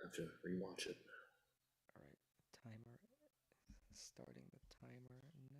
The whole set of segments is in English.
have to rewatch it. All right, timer. Starting the timer now.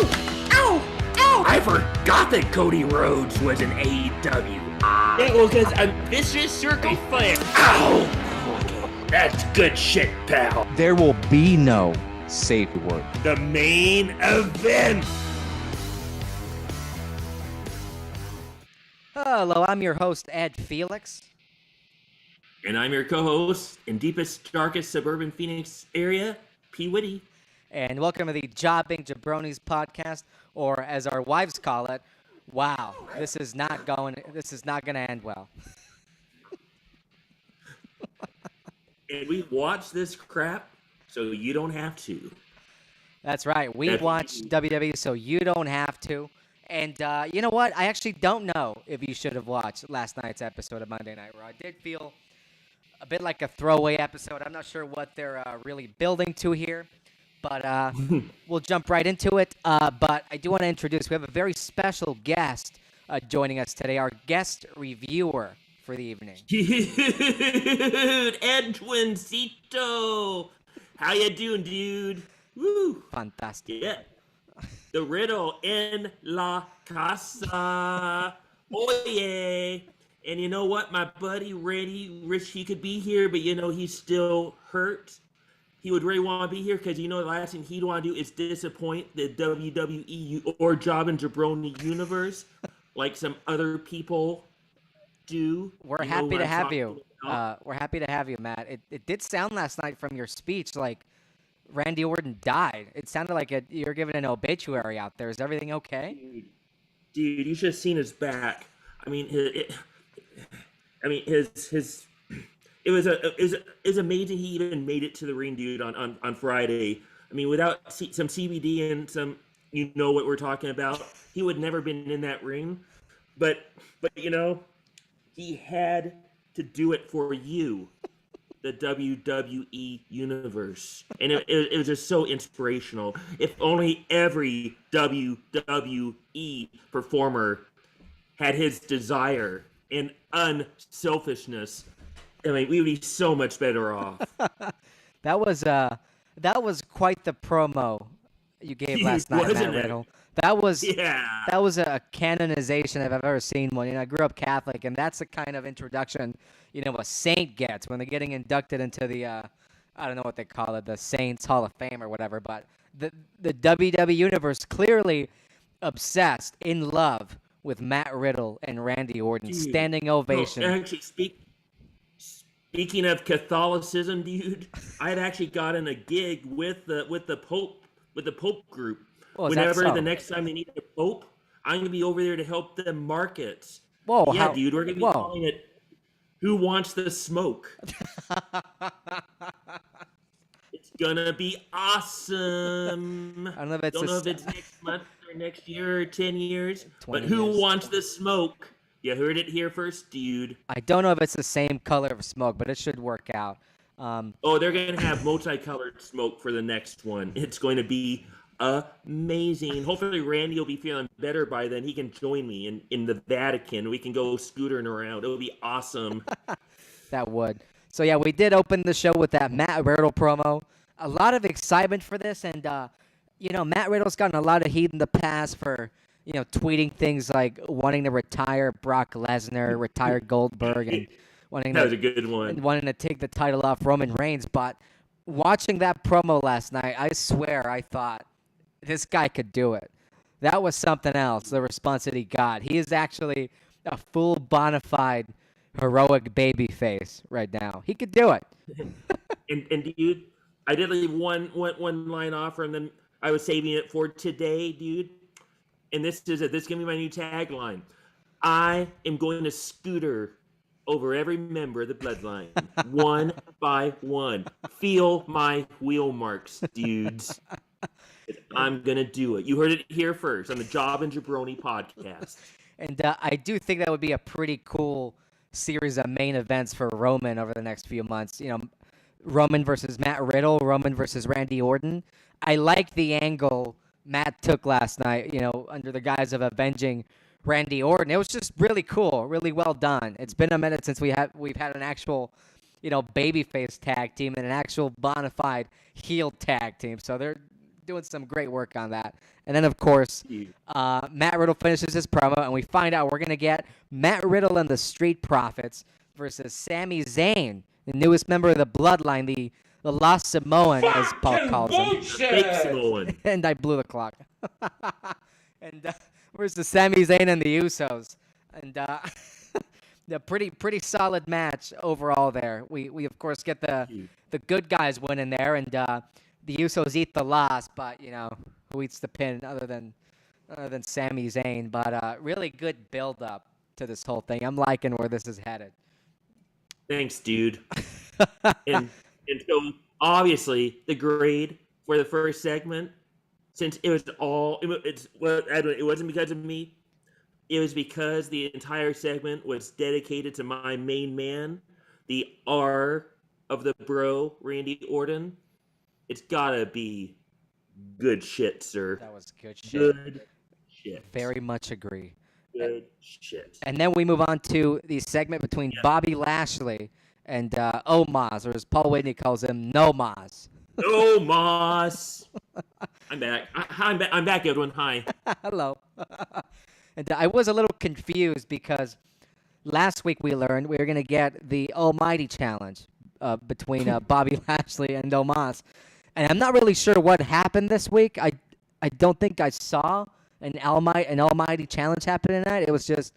Ow! I forgot that Cody Rhodes was in AEW. Yeah, well, because I'm Vicious Circle Fire. Ow! That's good shit, pal. There will be no safe word. The main event. Hello, I'm your host, Ed Felix. And I'm your co-host in deepest, darkest suburban Phoenix area, P. Whitty. And welcome to the Jobbing Jabronis podcast, or as our wives call it, wow, this is not going to end well. And we watch this crap so you don't have to. That's right. We watch WWE so you don't have to. And you know what? I actually don't know if you should have watched last night's episode of Monday Night Raw. It did feel a bit like a throwaway episode. I'm not sure what they're really building to here. But we'll jump right into it. But I do want to introduce, we have a very special guest joining us today, our guest reviewer for the evening. Dude, Edwincito. How you doing, dude? Woo. Fantastic. Yeah. The Riddle en la casa. Oh, yeah. And you know what? My buddy Randy, wish he could be here, but you know, he's still hurt. He would really want to be here because, you know, the last thing he'd want to do is disappoint the WWE or Jobbing Jabroni universe like some other people do. We're happy to have you. We're happy to have you, Matt. It did sound last night from your speech like Randy Orton died. It sounded like you're giving an obituary out there. Is everything okay? Dude, you should have seen his back. I mean, his It was amazing he even made it to the ring, dude, on Friday. I mean, without some CBD and some, you know what we're talking about, he would never been in that ring. But you know, he had to do it for you, the WWE universe. And it was just so inspirational. If only every WWE performer had his desire and unselfishness, I mean, we would be so much better off. That was quite the promo you gave last night, Matt Riddle. That was a canonization if I've ever seen one. You know, I grew up Catholic, and that's the kind of introduction, you know, a saint gets when they're getting inducted into the I don't know what they call it, the Saints Hall of Fame or whatever. But the WWE universe clearly obsessed, in love with Matt Riddle and Randy Orton. Dude, standing ovation. No, actually, Speaking of Catholicism, dude, I had actually gotten a gig with the Pope group. Oh, whenever the next time they need a Pope, I'm gonna be over there to help them market. Whoa, yeah, dude, we're gonna be calling it "Who Wants the Smoke." It's gonna be awesome. I don't know if it's next month or next year or 10 years, but who wants the smoke? You heard it here first, dude. I don't know if it's the same color of smoke, but it should work out. They're going to have multicolored smoke for the next one. It's going to be amazing. Hopefully Randy will be feeling better by then. He can join me in the Vatican. We can go scootering around. It'll be awesome. That would. So, yeah, we did open the show with that Matt Riddle promo. A lot of excitement for this. And, you know, Matt Riddle's gotten a lot of heat in the past for, you know, tweeting things like wanting to retire Brock Lesnar, retire Goldberg, and wanting to take the title off Roman Reigns. But watching that promo last night, I swear I thought this guy could do it. That was something else, the response that he got. He is actually a full bona fide heroic baby face right now. He could do it. and dude, I did leave one line offer, and then I was saving it for today, dude. And this is going to be my new tagline. I am going to scooter over every member of the bloodline, one by one. Feel my wheel marks, dudes. I'm going to do it. You heard it here first on the Jobbing Jabroni podcast. And I do think that would be a pretty cool series of main events for Roman over the next few months. You know, Roman versus Matt Riddle, Roman versus Randy Orton. I like the angle Matt took last night, you know, under the guise of avenging Randy Orton. It was just really cool, really well done. It's been a minute since we've had an actual, you know, babyface tag team and an actual bona fide heel tag team. So they're doing some great work on that. And then, of course, Matt Riddle finishes his promo, and we find out we're going to get Matt Riddle and the Street Profits versus Sami Zayn, the newest member of the Bloodline, the Lost Samoan, as Paul calls him. Fake Samoan. And I blew the clock. And versus Sami Zayn and the Usos. And the pretty solid match overall there. We of course get the good guys winning there, and the Usos eat the loss, but who eats the pin other than Sami Zayn? But really good build up to this whole thing. I'm liking where this is headed. Thanks, dude. and so obviously the grade for the first segment, since it wasn't because of me. It was because the entire segment was dedicated to my main man, the R of the bro, Randy Orton. It's gotta be good shit, sir. That was good shit. Good shit. Very much agree. Good shit. And then we move on to the segment between Bobby Lashley and Omos, or as Paul Whitney calls him, No Moz. No Moss. I'm back. I'm back, Edwin. Hi. Hello. And I was a little confused because last week we learned we were going to get the Almighty Challenge between Bobby Lashley and Omos. And I'm not really sure what happened this week. I don't think I saw an Almighty Challenge happen tonight. It was just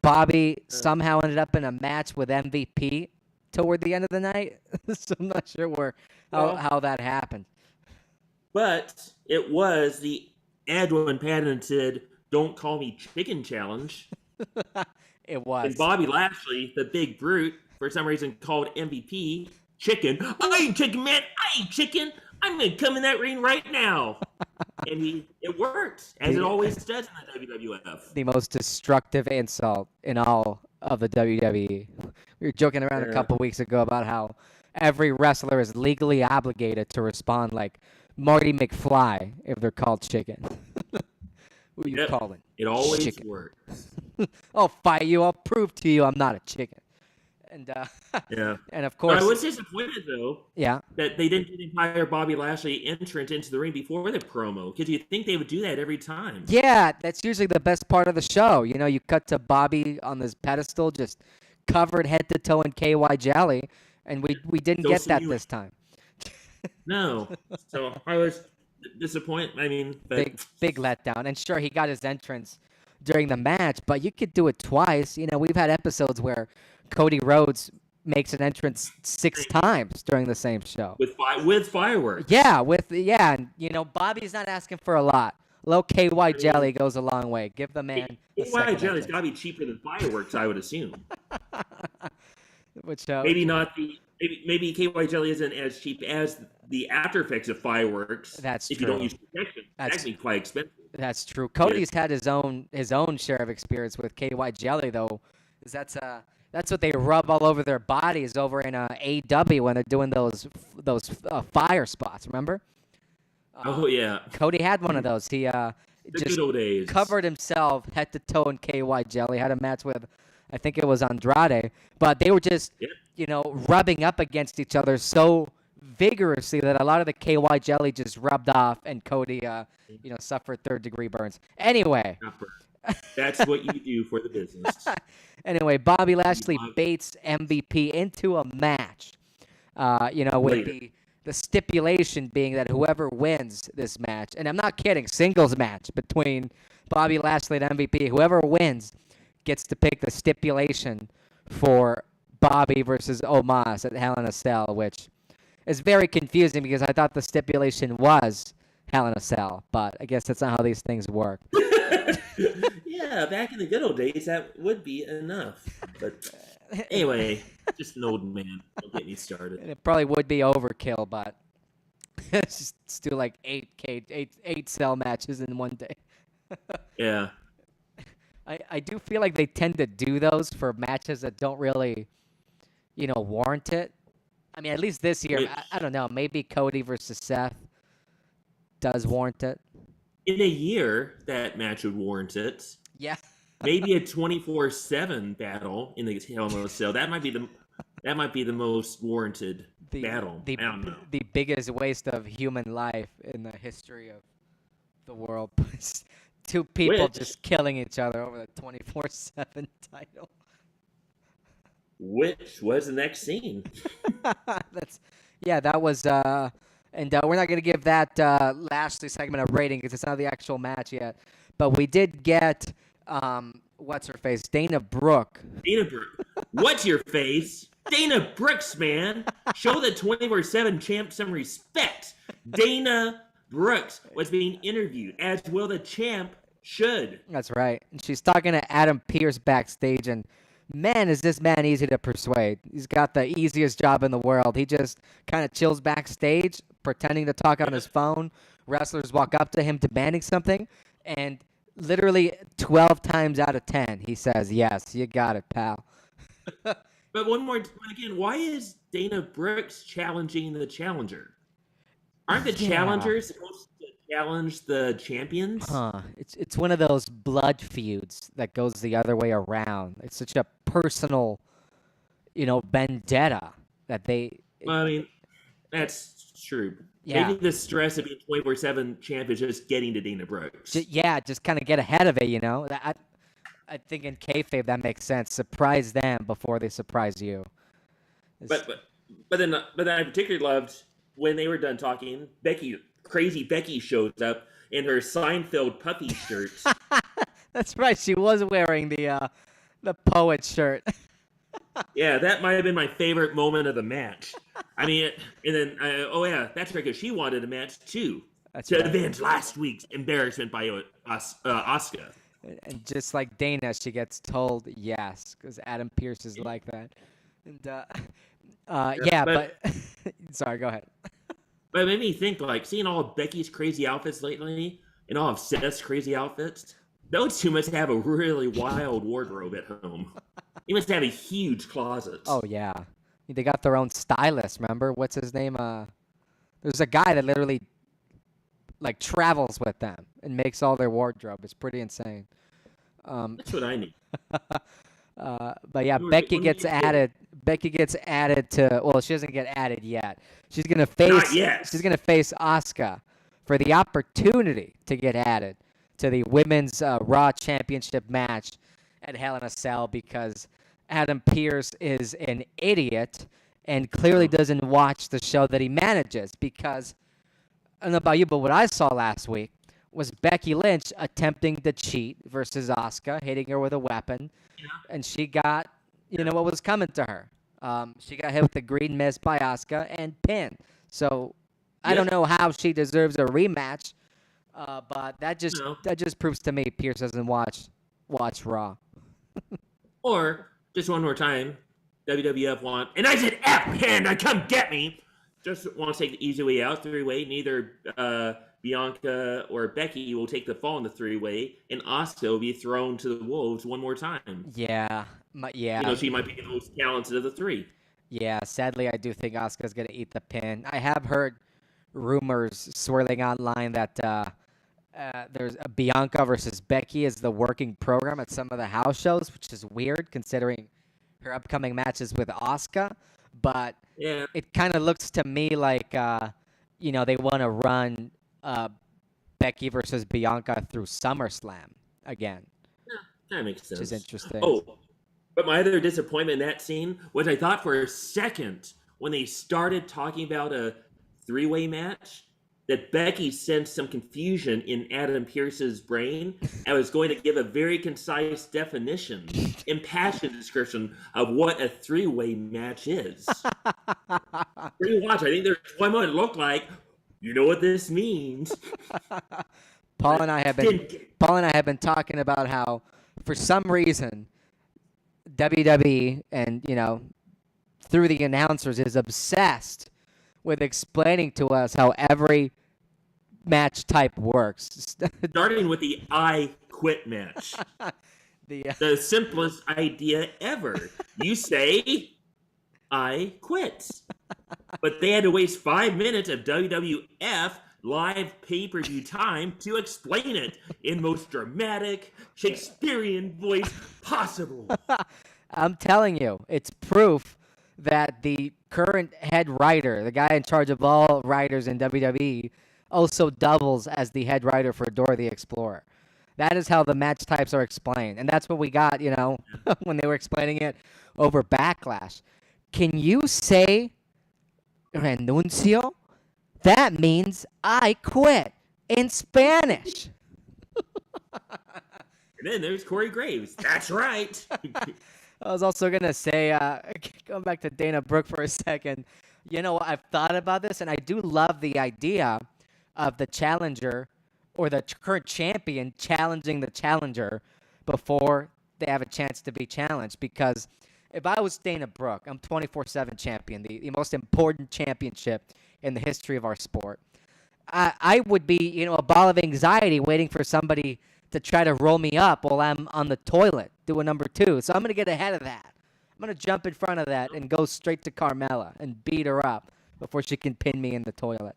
Bobby somehow ended up in a match with MVP toward the end of the night. So I'm not sure how that happened. But it was the Edwin patented Don't Call Me Chicken Challenge. It was. And Bobby Lashley, the big brute, for some reason called MVP chicken. I ain't chicken, man. I ain't chicken. I'm going to come in that ring right now. And it worked, as it always does in the WWF. The most destructive insult in all of the WWE. We were joking around a couple weeks ago about how every wrestler is legally obligated to respond like Marty McFly if they're called chicken. Who you calling? It always chicken. works. I'll fight you. I'll prove to you I'm not a chicken. And and of course, I was disappointed though. Yeah. That they didn't do the entire Bobby Lashley entrance into the ring before the promo, because you'd think they would do that every time. Yeah, that's usually the best part of the show. You cut to Bobby on this pedestal, just covered head to toe in KY jelly, and we didn't get that this time. No, so I was disappointed. I mean, big letdown. And sure, he got his entrance during the match, but you could do it twice. We've had episodes where Cody Rhodes makes an entrance 6 times during the same show with fireworks. Yeah, and Bobby's not asking for a lot. Low KY jelly goes a long way. Give the man. KY jelly's got to be cheaper than fireworks, I would assume. Which maybe not the. Maybe KY jelly isn't as cheap as the after effects of fireworks. That's if true. You don't use protection. That's actually quite expensive. That's true. Cody's had his own share of experience with KY jelly, though. That's what they rub all over their bodies over in AW when they're doing those fire spots. Remember? Oh yeah. Cody had one of those. He just covered himself head to toe in KY jelly. Had a match with, I think it was Andrade, but they were just rubbing up against each other so vigorously that a lot of the KY jelly just rubbed off, and Cody suffered 3rd-degree burns. Anyway. That's what you do for the business. Anyway, Bobby Lashley baits MVP into a match. With the stipulation being that whoever wins this match, and I'm not kidding, singles match between Bobby Lashley and MVP, whoever wins gets to pick the stipulation for Bobby versus Omos at Hell in a Cell, which is very confusing because I thought the stipulation was Hell in a Cell, but I guess that's not how these things work. Yeah, back in the good old days, that would be enough. But anyway, just an old man. Don't get me started. And it probably would be overkill, but let's do like 8 cell matches in one day. Yeah. I do feel like they tend to do those for matches that don't really, warrant it. I mean, at least this year, I don't know. Maybe Cody versus Seth does warrant it. In a year, that match would warrant it. Yeah. Maybe a 24/7 battle in the Hell in a Cell. That might be That might be the most warranted the battle. the I don't know. the biggest waste of human life in the history of the world. Two people Which, just killing each other over the 24/7 title. which was the next scene? That was and we're not gonna give that Lashley segment a rating because it's not the actual match yet. But we did get what's her face, Dana Brooke. Dana Brooks. What's your face? Dana Brooks, man. Show the 24/7 champ some respect. Dana Brooks was being interviewed, as will the champ should. That's right. And she's talking to Adam Pearce backstage, and man, is this man easy to persuade. He's got the easiest job in the world. He just kind of chills backstage, pretending to talk on his phone. Wrestlers walk up to him demanding something, and literally 12 times out of 10, he says, yes, you got it, pal. But one more time again, why is Dana Brooks challenging the challenger? Aren't the challengers supposed to challenge the champions? It's one of those blood feuds that goes the other way around. It's such a personal, vendetta that they. I mean, that's true. Yeah. Maybe the stress of being 24/7 champ is just getting to Dana Brooks. Just kind of get ahead of it, I think in kayfabe that makes sense. Surprise them before they surprise you. But then I particularly loved when they were done talking. Crazy Becky shows up in her Seinfeld puffy shirt. That's right. She was wearing the poet shirt. Yeah, that might have been my favorite moment of the match. I mean, and then that's right, because she wanted a match too to avenge last week's embarrassment by Asuka. And just like Dana, she gets told yes, because Adam Pearce is like that. And but sorry, go ahead. But it made me think, like, seeing all of Becky's crazy outfits lately and all of Seth's crazy outfits, those two must have a really wild wardrobe at home. They must have a huge closet. Oh, yeah. They got their own stylist, remember? What's his name? There's a guy that literally travels with them and makes all their wardrobe. It's pretty insane. That's what I need. But yeah, Becky gets added. Becky gets added to. Well, she doesn't get added yet. She's gonna face. Not yet. She's gonna face Asuka for the opportunity to get added to the Women's Raw Championship match at Hell in a Cell because Adam Pearce is an idiot and clearly doesn't watch the show that he manages. Because I don't know about you, but what I saw last week was Becky Lynch attempting to cheat versus Asuka, hitting her with a weapon, and she got, what was coming to her. She got hit with the green mist by Asuka and pinned. So I don't know how she deserves a rematch, but that just proves to me Pearce doesn't watch Raw. Or just one more time, WWF and I said F Panda, come get me. Just want to take the easy way out, three-way. Neither Bianca or Becky will take the fall in the three-way, and Asuka will be thrown to the wolves one more time. Yeah. She might be the most talented of the three. Yeah, sadly, I do think Asuka's going to eat the pin. I have heard rumors swirling online that there's a Bianca versus Becky is the working program at some of the house shows, which is weird considering her upcoming matches with Asuka. But it kind of looks to me like, they want to run Becky versus Bianca through SummerSlam again. Yeah, that makes sense. Which is interesting. Oh, but my other disappointment in that scene was I thought for a second when they started talking about a three-way match that Becky sensed some confusion in Adam Pearce's brain and was going to give a very concise definition, impassioned description of what a three-way match is. Rewatch, I think there's one moment it looked like, you know what this means. Paul and I have been talking about how, for some reason, WWE and through the announcers is obsessed with explaining to us how every match type works. Starting with the I quit match. The simplest idea ever. You say, I quit. But they had to waste 5 minutes of WWF live pay-per-view time to explain it in most dramatic Shakespearean voice possible. I'm telling you, it's proof that the current head writer, the guy in charge of all writers in WWE, also doubles as the head writer for Dora the Explorer. That is how the match types are explained. And that's what we got, when they were explaining it over Backlash. Can you say renuncio? That means I quit in Spanish. And then there's Corey Graves. That's right. I was also going to say, going back to Dana Brooke for a second, I've thought about this, and I do love the idea of the challenger or the current champion challenging the challenger before they have a chance to be challenged. Because if I was Dana Brooke, I'm 24/7 champion, the most important championship in the history of our sport. I would be, a ball of anxiety waiting for somebody to try to roll me up while I'm on the toilet doing number 2. So I'm going to get ahead of that. I'm going to jump in front of that and go straight to Carmella and beat her up before she can pin me in the toilet.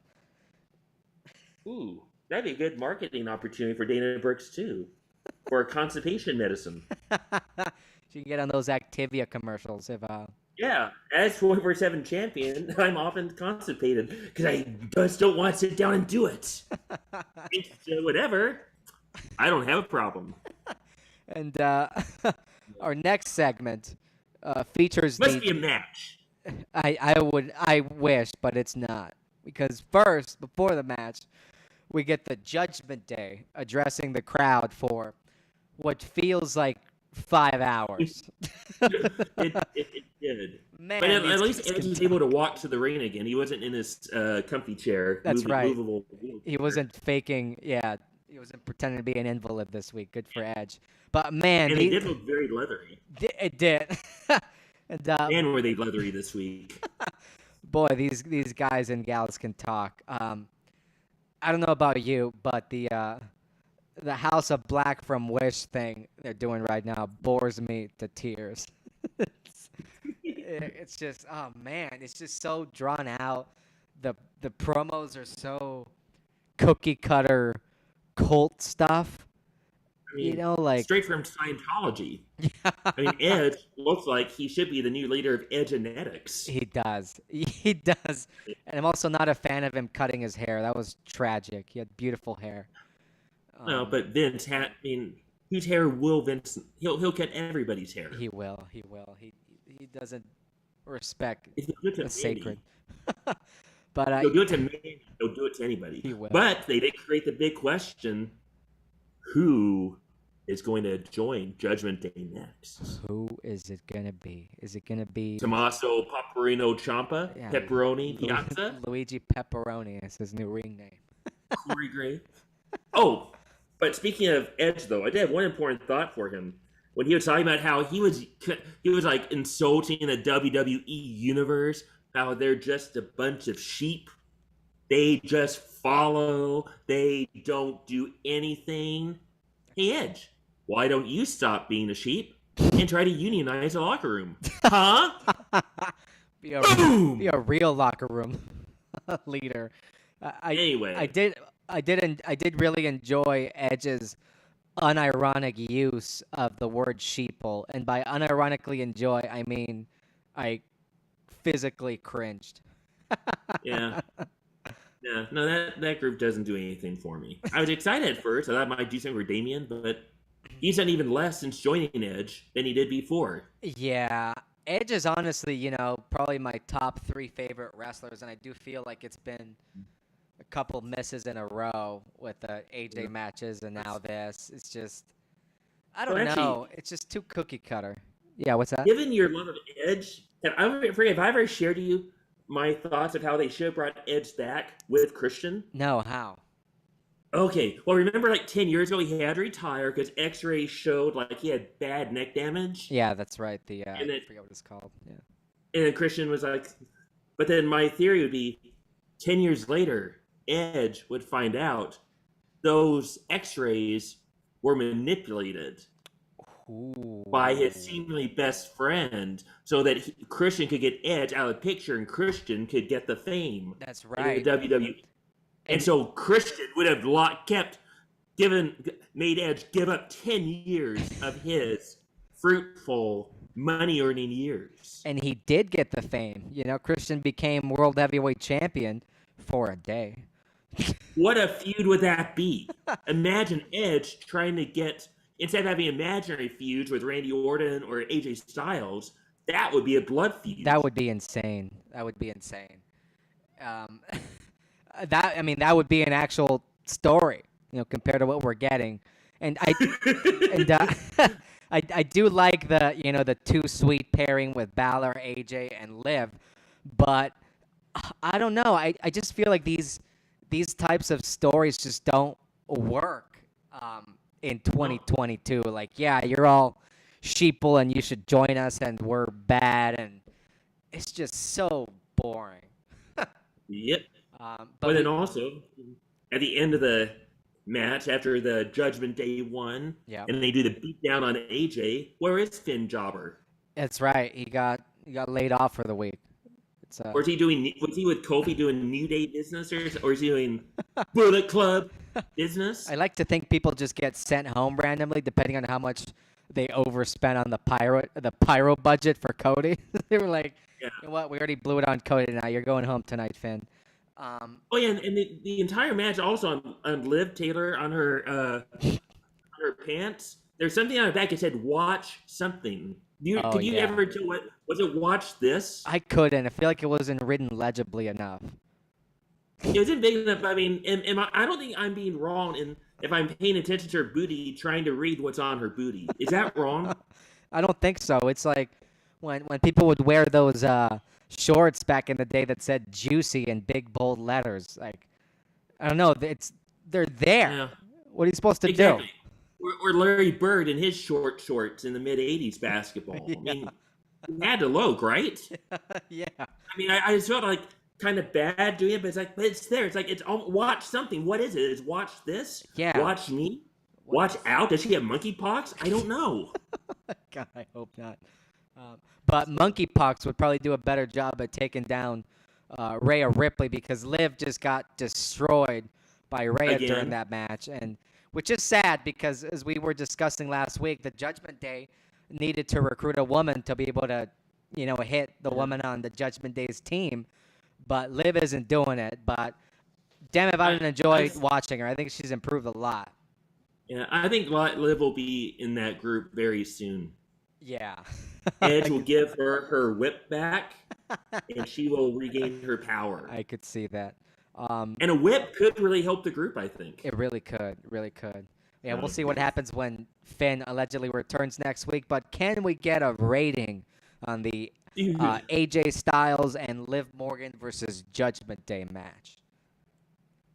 Ooh, that'd be a good marketing opportunity for Dana Brooks, too. For constipation medicine. She can get on those Activia commercials if... Yeah, as 24/7 champion, I'm often constipated because I just don't want to sit down and do it. Whatever. I don't have a problem. And our next segment features Must be a match. I wish, but it's not. Because first, before the match, we get the Judgment Day addressing the crowd for what feels like 5 hours. It did. Man, but at least Edge was able to walk to the ring again. He wasn't in his comfy chair. That's right. Movable He wasn't faking. Yeah, he wasn't pretending to be an invalid this week. Good for Edge. But man, and he did look very leathery. It did. And man, were they leathery this week? Boy, these guys and gals can talk. I don't know about you, but the House of Black from Wish thing they're doing right now bores me to tears. It's just, oh man, it's just so drawn out. The promos are so cookie cutter cult stuff. I mean, like straight from Scientology. I mean, Edge looks like he should be the new leader of Edgenetics. He does. He does. And I'm also not a fan of him cutting his hair. That was tragic. He had beautiful hair. No, but Vince whose hair will Vince? He'll cut everybody's hair. He will. He doesn't respect the sacred. But he'll do it to me. He'll do it to anybody. He will. But they did create the big question: who is going to join Judgment Day next? Who is it gonna be? Is it gonna be Tommaso Paparino Ciampa? Yeah, Pepperoni Piazza? Luigi Pepperoni is his new ring name. Corey Gray. Oh, but speaking of Edge, though, I did have one important thought for him. When he was talking about how he was like insulting the WWE universe, how they're just a bunch of sheep. They just follow. They don't do anything. Hey, Edge, why don't you stop being a sheep and try to unionize the locker room? Huh? Be a real locker room leader. Anyway, I did really enjoy Edge's unironic use of the word sheeple, and by unironically enjoy, I mean I physically cringed. Yeah. Yeah, no, that group doesn't do anything for me. I was excited at first. I thought it might do something for Damien, but he's done even less since joining Edge than he did before. Yeah, Edge is honestly, probably my top 3 favorite wrestlers, and I do feel like it's been a couple misses in a row with the AJ matches and now this. It's just, I don't know. It's just too cookie cutter. Yeah, what's that? Given your love of Edge, have I ever shared to you my thoughts of how they should have brought Edge back with Christian? No, how? Okay, well, remember like 10 years ago he had to retire because X-rays showed like he had bad neck damage? Yeah, that's right. I forget what it's called. Yeah. And then Christian was like, but then my theory would be 10 years later, Edge would find out those X-rays were manipulated by his seemingly best friend so that Christian could get Edge out of the picture and Christian could get the fame. That's right. In the WWE. And so Christian would have made Edge give up 10 years of his fruitful money-earning years. And he did get the fame. Christian became world heavyweight champion for a day. What a feud would that be? Imagine Edge trying to get, instead of having imaginary feuds with Randy Orton or AJ Styles, that would be a blood feud. That would be insane. That would be an actual story, compared to what we're getting. And I do like the too sweet pairing with Balor, AJ, and Liv, but I don't know. I just feel like these types of stories just don't work in 2022. Like, yeah, you're all sheeple and you should join us, and we're bad, and it's just so boring. Yep. But then also, at the end of the match, after the Judgment Day 1, and they do the beatdown on AJ, where is Finn Jobber? That's right. He got laid off for the week. Or was he with Kofi doing New Day business, or is he doing Bullet Club business? I like to think people just get sent home randomly, depending on how much they overspent on the pyro budget for Cody. They were like, you know what, we already blew it on Cody now. You're going home tonight, Finn. And the entire match also on Liv Taylor on her pants. There's something on her back that said "Watch something." Could you ever tell what was it? Watch this. I couldn't. I feel like it wasn't written legibly enough. It wasn't big enough. I mean, I don't think I'm being wrong if I'm paying attention to her booty, trying to read what's on her booty. Is that wrong? I don't think so. It's like when people would wear those shorts back in the day that said "juicy" in big bold letters. Like, I don't know. They're there. Yeah. What are you supposed to do? Or Larry Bird in his short shorts in the mid '80s basketball. Yeah. I mean, he had to look, right? Yeah. I mean, I just felt like kind of bad doing it, but it's there. It's like watch something. What is it? It's watch this. Yeah. Watch me. Watch out. Does she have monkeypox? I don't know. God, I hope not. But monkeypox would probably do a better job at taking down Rhea Ripley, because Liv just got destroyed by Rhea during that match, and which is sad because, as we were discussing last week, the Judgment Day needed to recruit a woman to be able to, hit the woman on the Judgment Day's team, but Liv isn't doing it. But damn if I didn't enjoy watching her. I think she's improved a lot. Yeah, I think Liv will be in that group very soon. Yeah. Edge will give her whip back, and she will regain her power. I could see that. And a whip could really help the group, I think. It really could. Yeah, we'll see what happens when Finn allegedly returns next week. But can we get a rating on the AJ Styles and Liv Morgan versus Judgment Day match?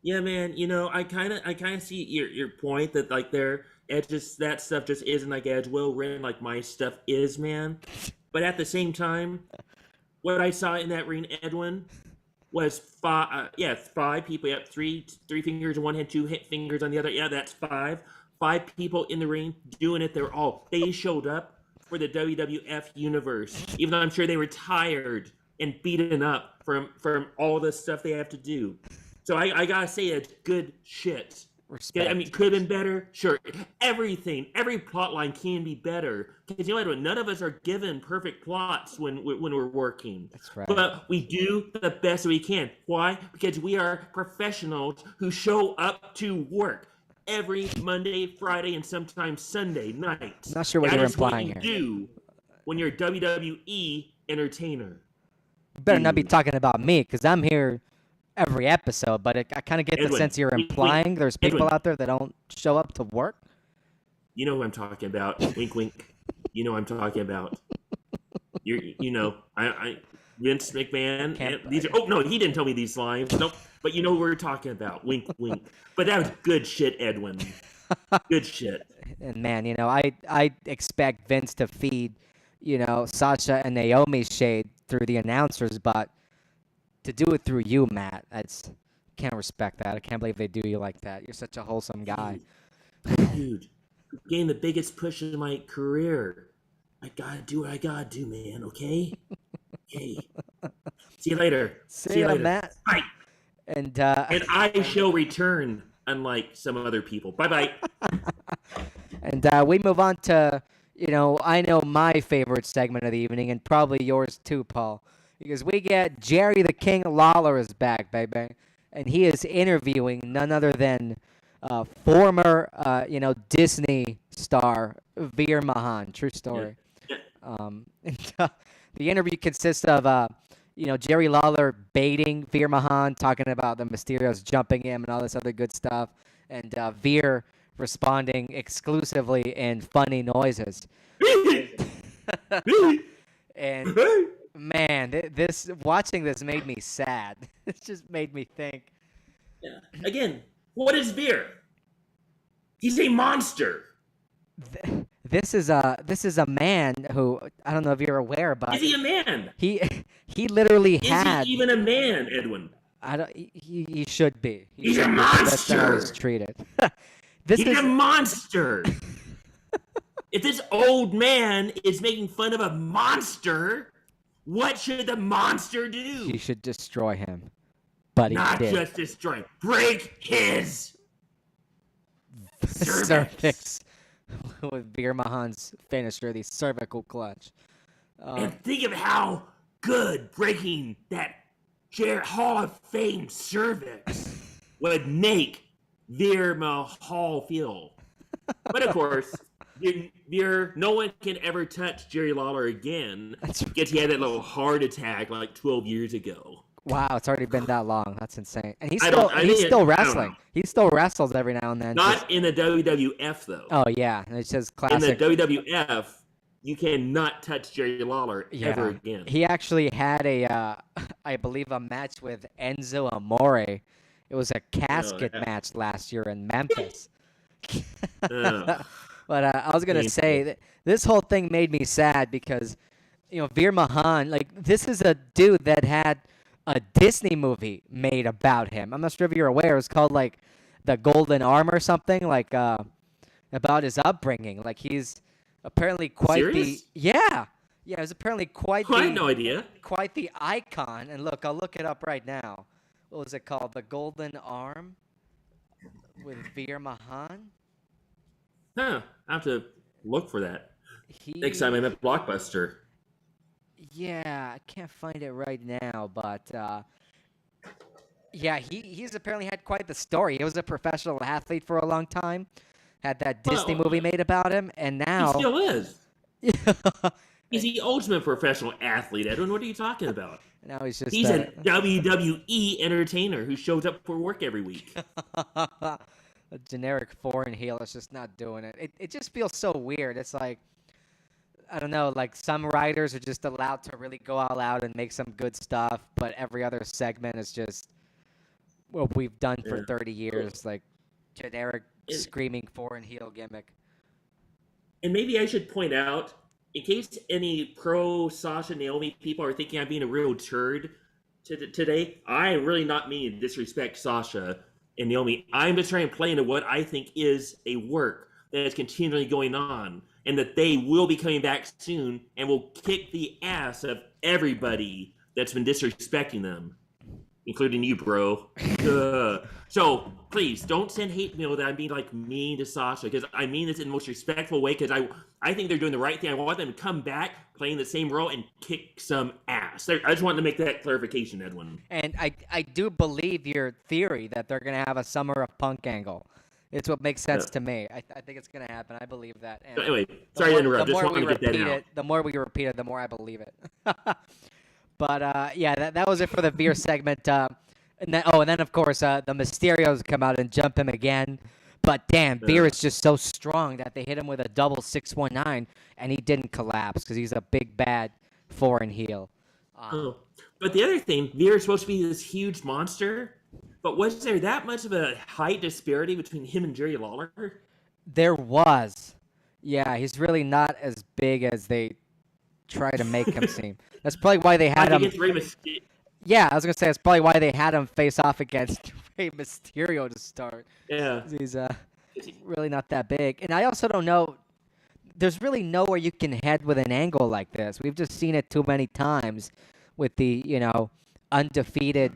Yeah, man. I kind of see your point that like that stuff just isn't like Edge well written like my stuff is, man. But at the same time, what I saw in that ring, Edwin, was five people. Yeah, three fingers in one hand, two fingers on the other. Yeah, that's five. 5 people in the ring doing it. They showed up for the WWF universe, even though I'm sure they were tired and beaten up from all the stuff they have to do. So I gotta say, it's good shit. Respect. I mean, could have been better. Sure, every plot line can be better. Because none of us are given perfect plots when we're working. That's right. But we do the best we can. Why? Because we are professionals who show up to work every Monday, Friday, and sometimes Sunday night. Not sure what you're implying here. That is what you do when you're a WWE entertainer. You better not be talking about me, because I'm here every episode, but I kind of get the sense you're implying there's people out there that don't show up to work. You know who I'm talking about. Wink, wink. You know what I'm talking about. I Vince McMahon. He didn't tell me these lines. Nope. But you know what we're talking about. Wink, wink. But that was good shit, Edwin. Good shit. And man, I expect Vince to feed, Sasha and Naomi shade through the announcers, but to do it through you, Matt, can't respect that. I can't believe they do you like that. You're such a wholesome guy. Dude, getting the biggest push in my career. I gotta do what I gotta do, man, okay? Okay. See you later. See you later, Matt. Bye. And I shall return, unlike some other people. Bye-bye. And we move on to, I know my favorite segment of the evening, and probably yours too, Paul, because we get Jerry the King Lawler is back, baby, and he is interviewing none other than former, Disney star Veer Mahan. True story. Yeah. The interview consists of, Jerry Lawler baiting Veer Mahan, talking about the Mysterios jumping him and all this other good stuff, and Veer responding exclusively in funny noises. And man, watching this made me sad. It just made me think. Yeah. Again, what is Veer? He's a monster. This is a man who, I don't know if you're aware, but Is he a man? he literally had. Is he even a man, Edwin? I don't. He should be. He's a should be. That's how monster. he's treated. He's a monster. If this old man is making fun of a monster, what should the monster do? He should destroy him. But he Not did. just destroy him. Break his cervix. With Veer Mahan's finisher, the cervical clutch. And think of how good breaking that Hall of Fame cervix would make Veer Mahal feel. But of course, Veer, no one can ever touch Jerry Lawler again because he had that little heart attack like 12 years ago. Wow, it's already been that long. That's insane. And he's he's still wrestling. He still wrestles every now and then. Not in the WWF, though. Oh, yeah. It's just In classic. the WWF, you cannot touch Jerry Lawler ever again. He actually had I believe, a match with Enzo Amore. It was a casket match last year in Memphis. But I was going to say that this whole thing made me sad because, Veer Mahan, this is a dude that had a Disney movie made about him. I'm not sure if you're aware. It was called, The Golden Arm or something, about his upbringing. He's apparently quite Serious? Yeah, it was apparently quite I had no idea. quite the icon. And look, I'll look it up right now. What was it called? The Golden Arm with Veer Mahan? Huh. I have to look for that. Next time I'm at Blockbuster. Yeah, I can't find it right now, but he's apparently had quite the story. He was a professional athlete for a long time, had that Disney movie made about him, and now He still is. He's the ultimate professional athlete, Edwin. What are you talking about? now he's just He's a WWE entertainer who shows up for work every week. a generic foreign heel is just not doing it. It just feels so weird. It's like, I don't know, some writers are just allowed to really go all out and make some good stuff, but every other segment is just what we've done for 30 years, generic screaming foreign heel gimmick. And maybe I should point out, in case any pro Sasha Naomi people are thinking I'm being a real turd today, I am really not meaning to disrespect Sasha and Naomi. I'm just trying to play into what I think is a work that is continually going on, and that they will be coming back soon and will kick the ass of everybody that's been disrespecting them, including you, bro. So please don't send hate mail that I'm being mean to Sasha, because I mean this in the most respectful way, because I think they're doing the right thing. I want them to come back playing the same role and kick some ass. I just wanted to make that clarification, Edwin. And I do believe your theory that they're going to have a Summer of Punk angle. It's what makes sense to me. I think it's going to happen. I believe that. And So anyway, sorry to interrupt. Just wanted to get that out. The more we repeat it, the more I believe it. But that was it for the Veer segment. And then of course the Mysterios come out and jump him again. But damn, Veer is just so strong that they hit him with a double 619, and he didn't collapse because he's a big bad foreign heel. But the other thing, Veer is supposed to be this huge monster. But was there that much of a height disparity between him and Jerry Lawler? There was. Yeah, he's really not as big as they try to make him seem. That's probably why they had him. Yeah, I was going to say, that's probably why they had him face off against Rey Mysterio to start. Yeah. He's really not that big. And I also don't know, there's really nowhere you can head with an angle like this. We've just seen it too many times with the, undefeated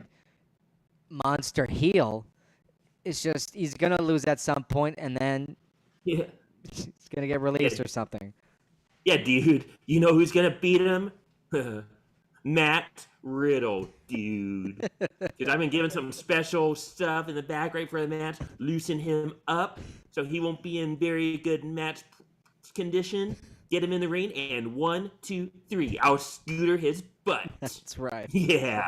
monster heel. It's just, he's going to lose at some point, and then he's going to get released or something. Yeah, dude. You know who's gonna beat him? Matt Riddle, dude. Because I've been giving some special stuff in the back right for the match, loosen him up so he won't be in very good match condition. Get him in the ring, and 1, 2, 3, I'll scooter his butt. That's right. Yeah.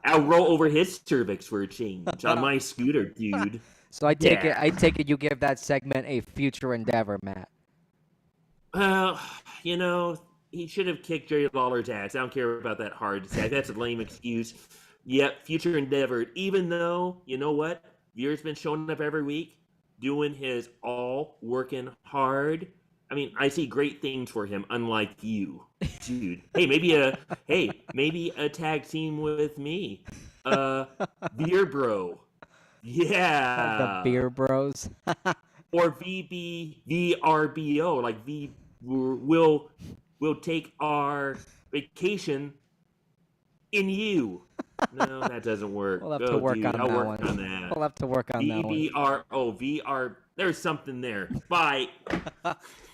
I'll roll over his cervix for a change on my scooter, dude. So I take it you give that segment a future endeavor, Matt. Well, you know, he should have kicked Jerry Lawler's ass. I don't care about that hard tag. That's a lame excuse. Yep, future endeavor. Even though, you know what? Veer's been showing up every week, doing his all, working hard. I mean, I see great things for him, unlike you, dude. Hey, maybe a tag team with me. Veer Bro. Yeah. The Beer Bros. Or VRBO, like we'll take our vacation in you. No, that doesn't work. We'll have to work on I'll that work one. on that. We'll have to work on that one. VR. There's something there. Bye.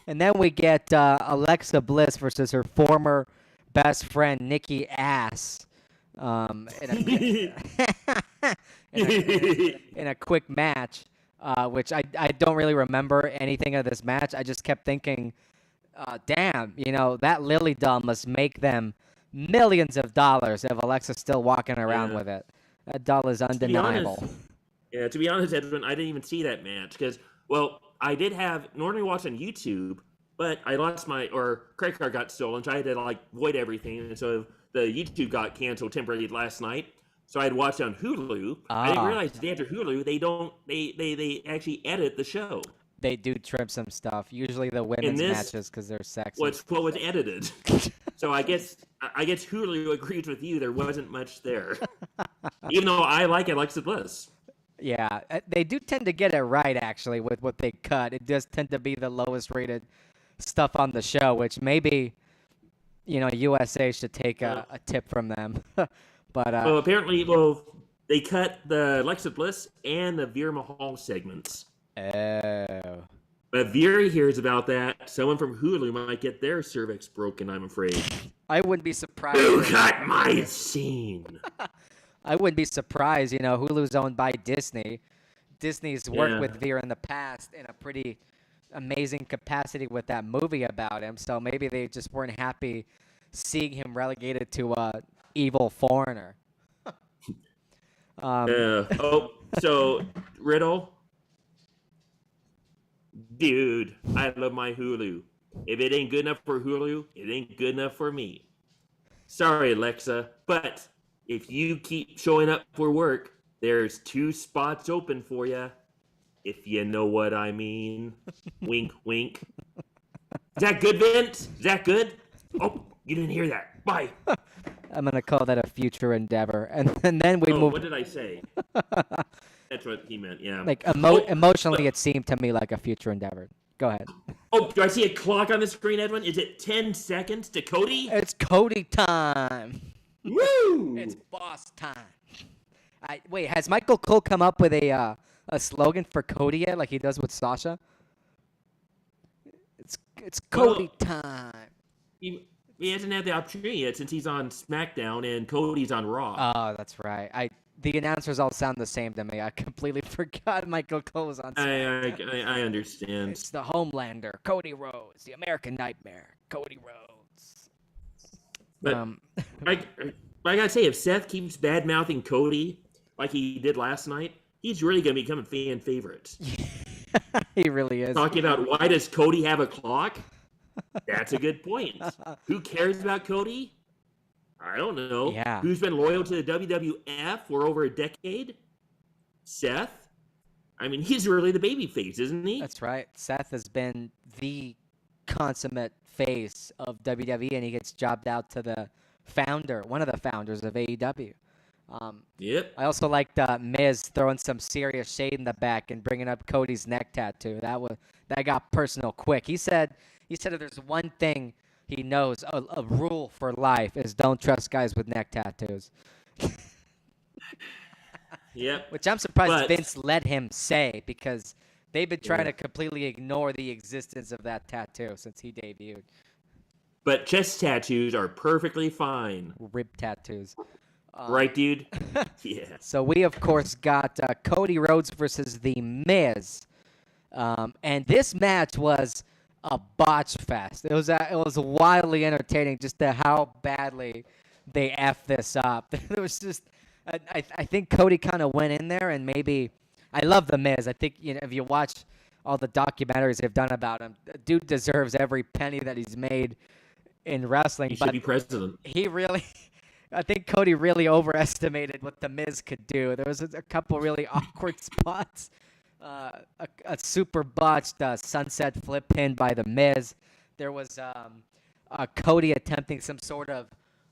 And then we get Alexa Bliss versus her former best friend Nikki Ass in a quick match, which I don't really remember anything of this match. I just kept thinking, damn, you know, that Lily doll must make them millions of dollars if Alexa's still walking around with it. That doll is undeniable. To be honest, Edwin, I didn't even see that match because, well, I did normally watch on YouTube, but I lost credit card got stolen, so I had to void everything, and so the YouTube got canceled temporarily last night. So I had watched on Hulu. I didn't realize after Hulu they actually edit the show. They do trim some stuff. Usually the women's matches because they're sexy. What was edited. So I guess Hulu agrees with you. There wasn't much there, even though I like Alexa Bliss. Yeah, they do tend to get it right, actually, with what they cut. It does tend to be the lowest rated stuff on the show, which maybe, you know, USA should take a tip from them. But apparently, they cut the Alexa Bliss and the Veer Mahal segments. Oh. But Veer hears about that. Someone from Hulu might get their cervix broken, I'm afraid. I wouldn't be surprised. Who cut my scene? I wouldn't be surprised. You know, Hulu's owned by Disney. Disney's worked with Veer in the past in a pretty amazing capacity with that movie about him. So maybe they just weren't happy seeing him relegated to a evil foreigner. So Riddle, dude, I love my Hulu. If it ain't good enough for Hulu, it ain't good enough for me. Sorry, Alexa, but if you keep showing up for work, there's 2 spots open for you. If you know what I mean. Wink, wink. Is that good, Vince? Is that good? Oh, you didn't hear that. Bye. I'm going to call that a future endeavor. And then we move. What did I say? That's what he meant, yeah. Emotionally, it seemed to me like a future endeavor. Go ahead. Oh, do I see a clock on the screen, Edwin? Is it 10 seconds to Cody? It's Cody time. Woo! It's boss time. Wait, has Michael Cole come up with a slogan for Cody yet, like he does with Sasha? It's Cody time. He hasn't had the opportunity yet since he's on SmackDown and Cody's on Raw. Oh, that's right. The announcers all sound the same to me. I completely forgot Michael Cole was on SmackDown. I understand. It's the Homelander, Cody Rhodes, the American Nightmare, Cody Rhodes. But I gotta say, if Seth keeps bad-mouthing Cody like he did last night, he's really gonna become a fan favorite. He really is. Talking about why does Cody have a clock? That's a good point. Who cares about Cody? I don't know. Yeah. Who's been loyal to the WWF for over a decade? Seth? I mean, he's really the babyface, isn't he? That's right. Seth has been the consummate face of WWE, and he gets jobbed out to the founder, one of the founders of AEW. Yep. I also liked Miz throwing some serious shade in the back and bringing up Cody's neck tattoo. That got personal quick. He said if there's one thing he knows, a rule for life, is don't trust guys with neck tattoos. Yep. Which I'm surprised Vince let him say, because they've been trying to completely ignore the existence of that tattoo since he debuted. But chest tattoos are perfectly fine. Rib tattoos. Right, dude? Yeah. So we, of course, got Cody Rhodes versus The Miz. And this match was a botch fest. It was wildly entertaining just to how badly they effed this up. There was just, I think Cody kind of went in there and maybe, I love The Miz. I think, if you watch all the documentaries they've done about him, the dude deserves every penny that he's made in wrestling. He should be president. He really, I think Cody really overestimated what The Miz could do. There was a couple really awkward spots. A super botched sunset flip pin by The Miz. There was Cody attempting some sort of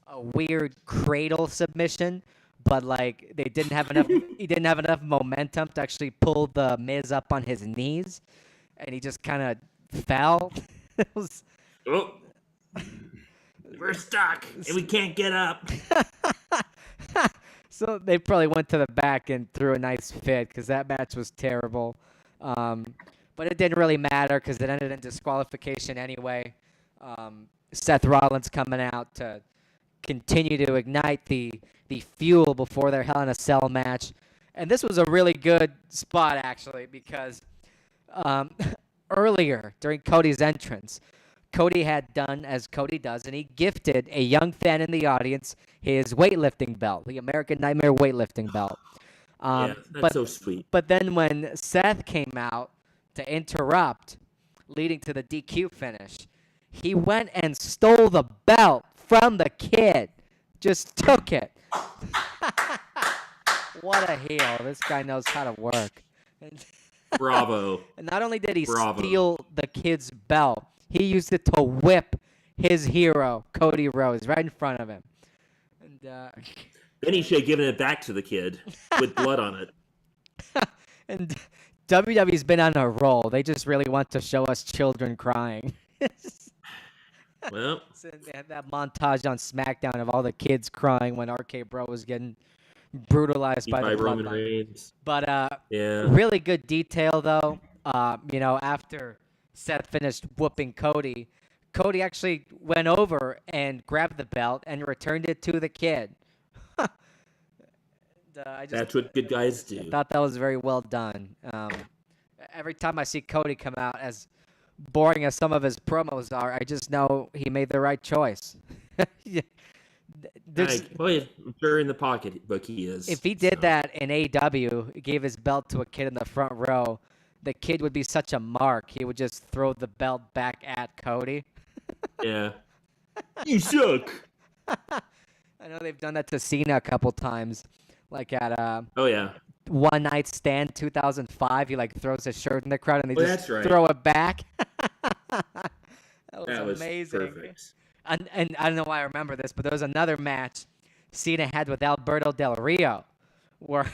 a weird cradle submission, but like they didn't have enough. He didn't have enough momentum to actually pull The Miz up on his knees, and he just kind of fell. It was. Oh, we're stuck and we can't get up. So they probably went to the back and threw a nice fit because that match was terrible. But it didn't really matter because it ended in disqualification anyway. Seth Rollins coming out to continue to ignite the fuel before their Hell in a Cell match. And this was a really good spot, actually, because earlier during Cody's entrance, Cody had done as Cody does, and he gifted a young fan in the audience his weightlifting belt, the American Nightmare weightlifting belt. Yeah, that's so sweet. But then when Seth came out to interrupt, leading to the DQ finish, he went and stole the belt from the kid. Just took it. What a heel. This guy knows how to work. Bravo. And not only did he steal the kid's belt, he used it to whip his hero, Cody Rhodes, right in front of him. And then he should have given it back to the kid with blood on it. And WWE's been on a roll. They just really want to show us children crying. Well, So they had that montage on SmackDown of all the kids crying when RK-Bro was getting brutalized by the Roman bloodline. Reigns. But Yeah. really good detail, though. After Seth finished whooping Cody, Cody actually went over and grabbed the belt and returned it to the kid. That's what good guys do. I thought that was very well done. Every time I see Cody come out, as boring as some of his promos are, I just know he made the right choice. I'm sure in the pocketbook he is. If he did that in AEW, gave his belt to a kid in the front row, the kid would be such a mark. He would just throw the belt back at Cody. Yeah. You suck. I know they've done that to Cena a couple times. Like at Oh, yeah. One Night Stand 2005, he like throws his shirt in the crowd and they just that's right. throw it back. That was amazing. perfect. And I don't know why I remember this, but there was another match Cena had with Alberto Del Rio, where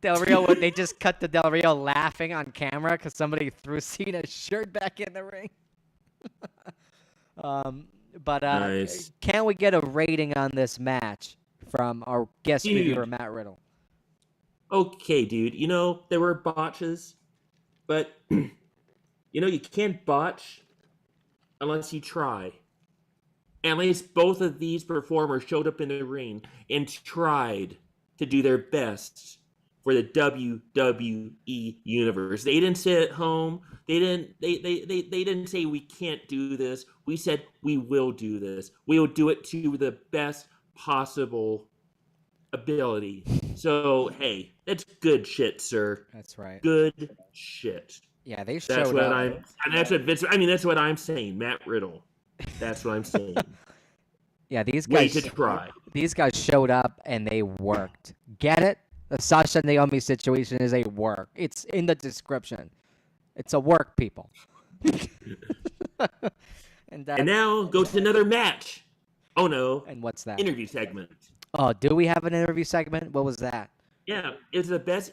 Del Rio they just cut to Del Rio laughing on camera because somebody threw Cena's shirt back in the ring. Nice. Can we get a rating on this match from our guest reviewer Matt Riddle? Okay, dude. There were botches, but you can't botch unless you try. At least both of these performers showed up in the ring and tried to do their best for the WWE universe. They didn't sit at home. They didn't say we can't do this. We said we will do this. We will do it to the best possible ability. So, hey, that's good shit, sir. That's right. Good shit. Yeah, they showed up. That's what I'm saying, Matt Riddle. That's what I'm saying. Yeah, these Way guys. to try. These guys showed up and they worked. Get it? The Sasha and Naomi situation is a work. It's in the description. It's a work, people. And now go to another match. Oh no! And what's that? Interview segment. Oh, do we have an interview segment? What was that? Yeah, it's the best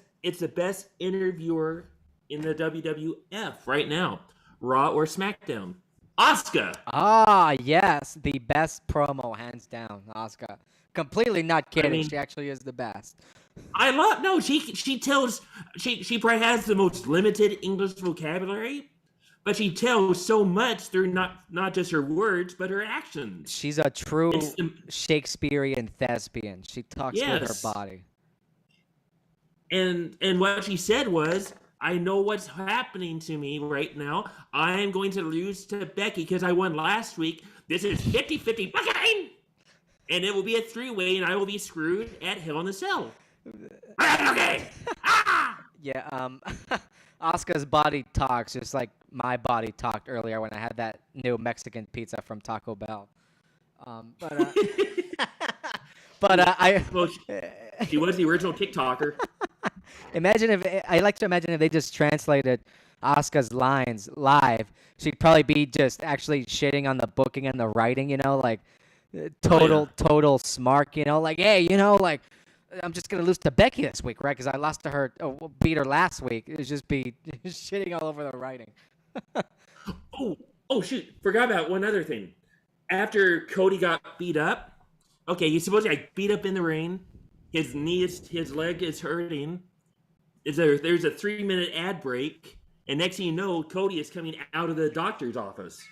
interviewer in the WWF right now, Raw or SmackDown. Asuka. Ah, yes, the best promo, hands down. Asuka, completely not kidding. She actually is the best. She probably has the most limited English vocabulary, but she tells so much through not just her words, but her actions. She's a true It's the- Shakespearean thespian. She talks with her Yes. body. And what she said was, I know what's happening to me right now. I'm going to lose to Becky because I won last week. This is 50-50 booking. And it will be a 3-way, and I will be screwed at Hell in a Cell. Okay. Yeah, Asuka's body talks just like my body talked earlier when I had that new Mexican pizza from Taco Bell. Well, she was the original TikToker. I like to imagine if they just translated Asuka's lines live, she'd probably be just actually shitting on the booking and the writing, like total smart, like, hey, like, I'm just gonna lose to Becky this week, right? Because I lost to her, beat her last week. It would just be shitting all over the writing. oh shoot! Forgot about one other thing. After Cody got beat up, okay, he's supposed to get beat up in the ring. His leg is hurting. There's a 3-minute ad break, and next thing you know, Cody is coming out of the doctor's office.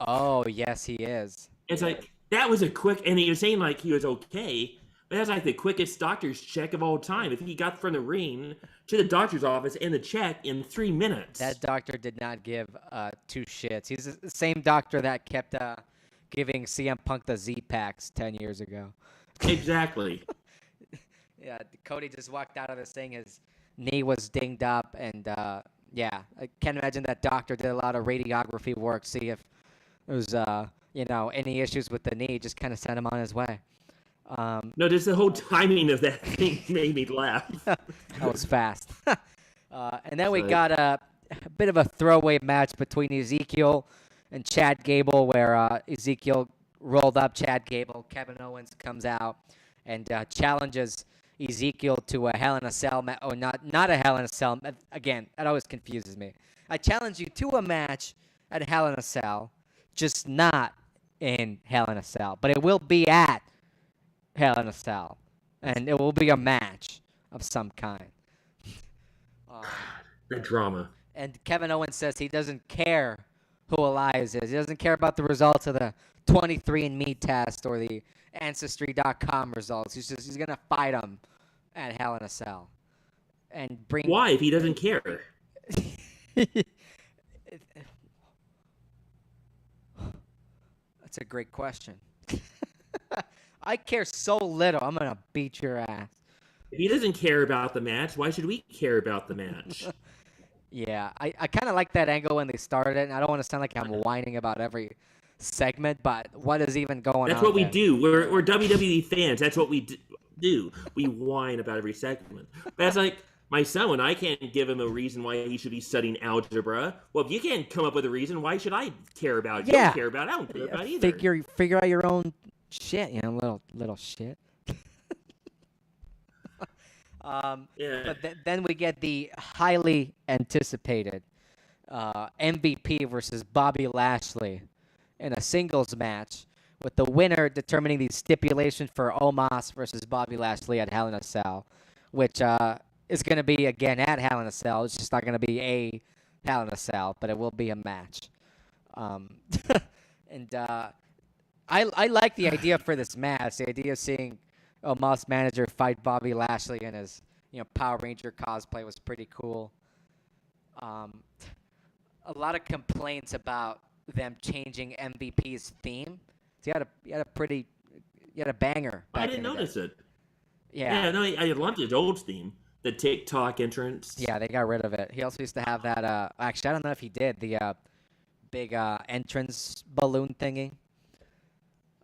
Oh yes, he is. It's like that was a quick, and he was saying like he was okay. But that's like the quickest doctor's check of all time. If he got from the ring to the doctor's office and the check in 3 minutes. That doctor did not give 2 shits. He's the same doctor that kept giving CM Punk the Z-Packs 10 years ago. Exactly. Yeah, Cody just walked out of this thing. His knee was dinged up. And, yeah, I can't imagine that doctor did a lot of radiography work, see if there was, any issues with the knee. Just kind of sent him on his way. No, just the whole timing of that thing made me laugh. That was fast. And then we got a bit of a throwaway match between Ezekiel and Chad Gable, where Ezekiel rolled up Chad Gable. Kevin Owens comes out and challenges Ezekiel to a Hell in a Cell match. Oh, not a Hell in a Cell. Again, that always confuses me. I challenge you to a match at Hell in a Cell, just not in Hell in a Cell. But it will be at Hell in a Cell, and it will be a match of some kind. That drama. And Kevin Owens says he doesn't care who Elias is. He doesn't care about the results of the 23andMe test or the Ancestry.com results. He's gonna fight him at Hell in a Cell, and bring. Why, if he doesn't care? That's a great question. I care so little. I'm going to beat your ass. If he doesn't care about the match, why should we care about the match? Yeah, I kind of like that angle when they started it, and I don't want to sound like I'm whining about every segment, but what is even going on? That's what we there? do. We're WWE fans. That's what we do. We whine about every segment. But that's like my son, when I can't give him a reason why he should be studying algebra. Well, if you can't come up with a reason, why should I care about it? You don't care about it. I don't care about it either. Figure out your own shit, little shit. Yeah. But then we get the highly anticipated MVP versus Bobby Lashley in a singles match, with the winner determining the stipulation for Omos versus Bobby Lashley at Hell in a Cell, which is going to be, again, at Hell in a Cell. It's just not going to be a Hell in a Cell, but it will be a match. And I like the idea for this match. The idea of seeing Omos manager fight Bobby Lashley in his Power Ranger cosplay was pretty cool. A lot of complaints about them changing MVP's theme. So you had a banger. I didn't notice it. Yeah. No, I loved his old theme, the TikTok entrance. Yeah, they got rid of it. He also used to have that. Actually, I don't know if he did the big entrance balloon thingy.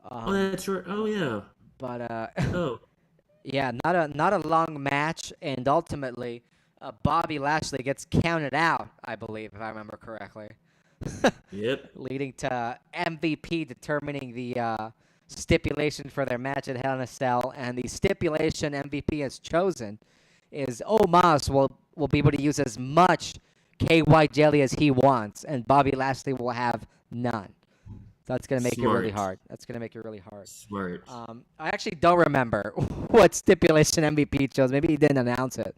Oh, that's right. Oh, yeah. But Oh. yeah, not a long match, and ultimately, Bobby Lashley gets counted out, I believe, if I remember correctly. Yep. Leading to MVP determining the stipulation for their match at Hell in a Cell, and the stipulation MVP has chosen is Omos will be able to use as much KY jelly as he wants, and Bobby Lashley will have none. So that's going to make it really hard. That's going to make it really hard. Smart. I actually don't remember what stipulation MVP chose. Maybe he didn't announce it.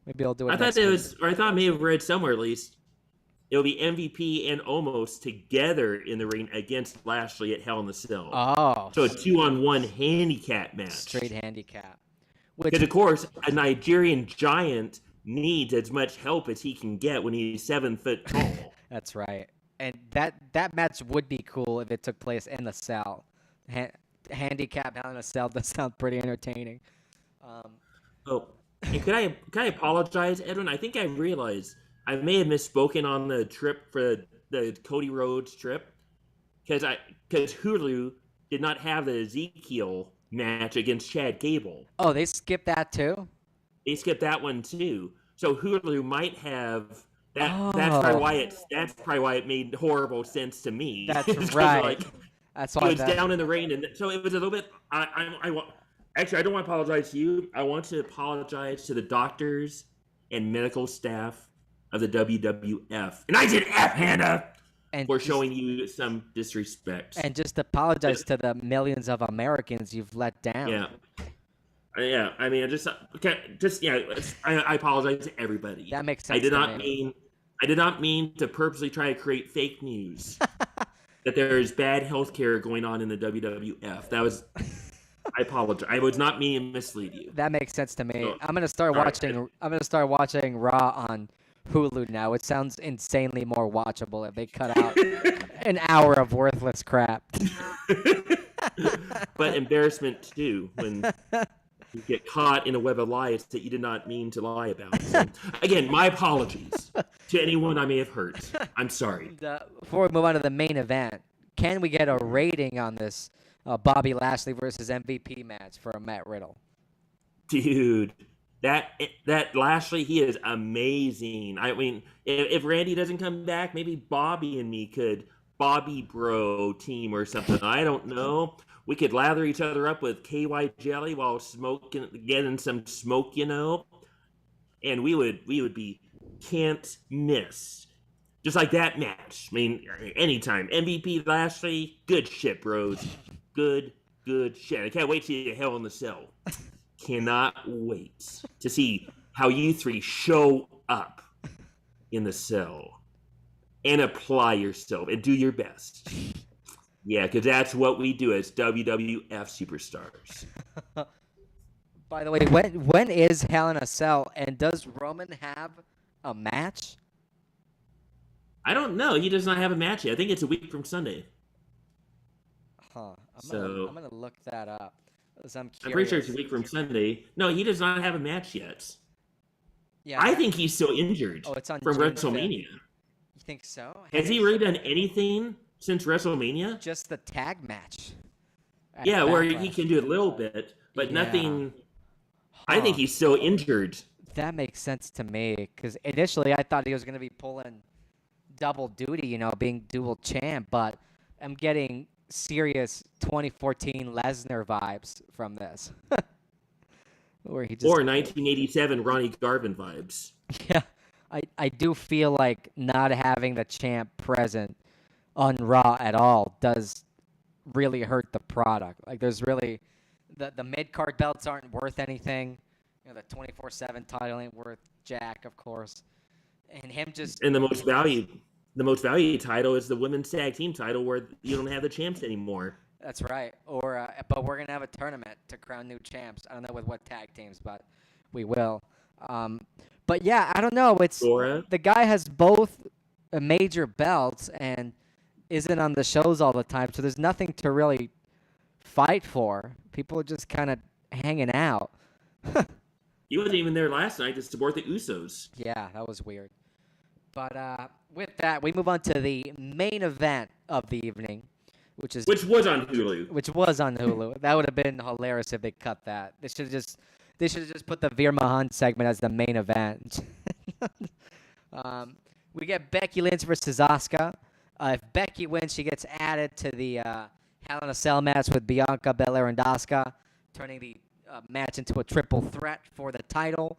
Maybe I'll do it. I thought I may have read somewhere at least. It'll be MVP and Omos together in the ring against Lashley at Hell in the Cell. Oh, So a 2-on-1 handicap match. straight handicap. Because, of course, a Nigerian giant needs as much help as he can get when he's 7 foot tall. That's right. And that match would be cool if it took place in the cell. Handicap Hell in a Cell does sound pretty entertaining. Oh, and could I apologize, Edwin? I think I realized I may have misspoken on the trip for the Cody Rhodes trip because Hulu did not have the Ezekiel match against Chad Gable. Oh, they skipped that too? They skipped that one too. So Hulu might have that. Oh. That's probably why it made horrible sense to me. That's right. That's why it was down in the rain, and so it was a little bit. Actually, I don't want to apologize to you. I want to apologize to the doctors and medical staff of the WWF, and I did F Hannah for showing you some disrespect. And just apologize to the millions of Americans you've let down. Yeah. I mean, I apologize to everybody. That makes sense. I did not mean to purposely try to create fake news that there is bad health care going on in the WWF. I apologize. I was not meaning to mislead you. That makes sense to me. So, I'm gonna start watching Raw on Hulu now. It sounds insanely more watchable if they cut out an hour of worthless crap. But embarrassment too when you get caught in a web of lies that you did not mean to lie about. So, again, my apologies to anyone I may have hurt. I'm sorry. Before we move on to the main event, can we get a rating on this Bobby Lashley versus MVP match for Matt Riddle? Dude, that Lashley, he is amazing. I mean, if Randy doesn't come back, maybe Bobby and me could Bobby Bro team or something. I don't know. We could lather each other up with KY jelly while getting some smoke, and we would be can't miss. Just like that match. I mean, anytime. MVP Lashley, good shit, bros. Good shit. I can't wait to see Hell in the Cell. Cannot wait to see how you three show up in the cell and apply yourself and do your best. Yeah, because that's what we do as WWF superstars. By the way, when is Hell in a Cell, and does Roman have a match? I don't know. He does not have a match yet. I think it's a week from Sunday. Huh. I'm gonna look that up. I'm pretty sure it's a week from Sunday. No, he does not have a match yet. Yeah, I think he's still injured it's on from June WrestleMania. 5th. You think so? Has he really done anything since WrestleMania? Just the tag match. Yeah, where he can do a little bit, but nothing. I think he's still injured. That makes sense to me, because initially I thought he was going to be pulling double duty, being dual champ, but I'm getting serious 2014 Lesnar vibes from this. Or 1987 Ronnie Garvin vibes. Yeah, I do feel like not having the champ present on Raw at all does really hurt the product. Like, there's really the mid-card belts aren't worth anything. The 24/7 title ain't worth jack, of course. And him just the most valued title is the women's tag team title, where you don't have the champs anymore. That's right. But we're gonna have a tournament to crown new champs. I don't know with what tag teams, but we will. But yeah, I don't know. It's the guy has both major belts and isn't on the shows all the time, so there's nothing to really fight for. People are just kind of hanging out. He wasn't even there last night to support the Usos. Yeah, that was weird. But with that, we move on to the main event of the evening, which was on Hulu. That would have been hilarious if they cut that. They should have just put the Veer Mahan segment as the main event. We get Becky Lynch versus Asuka. If Becky wins, she gets added to the Hell in a Cell match with Bianca Belair and Asuka, turning the match into a triple threat for the title.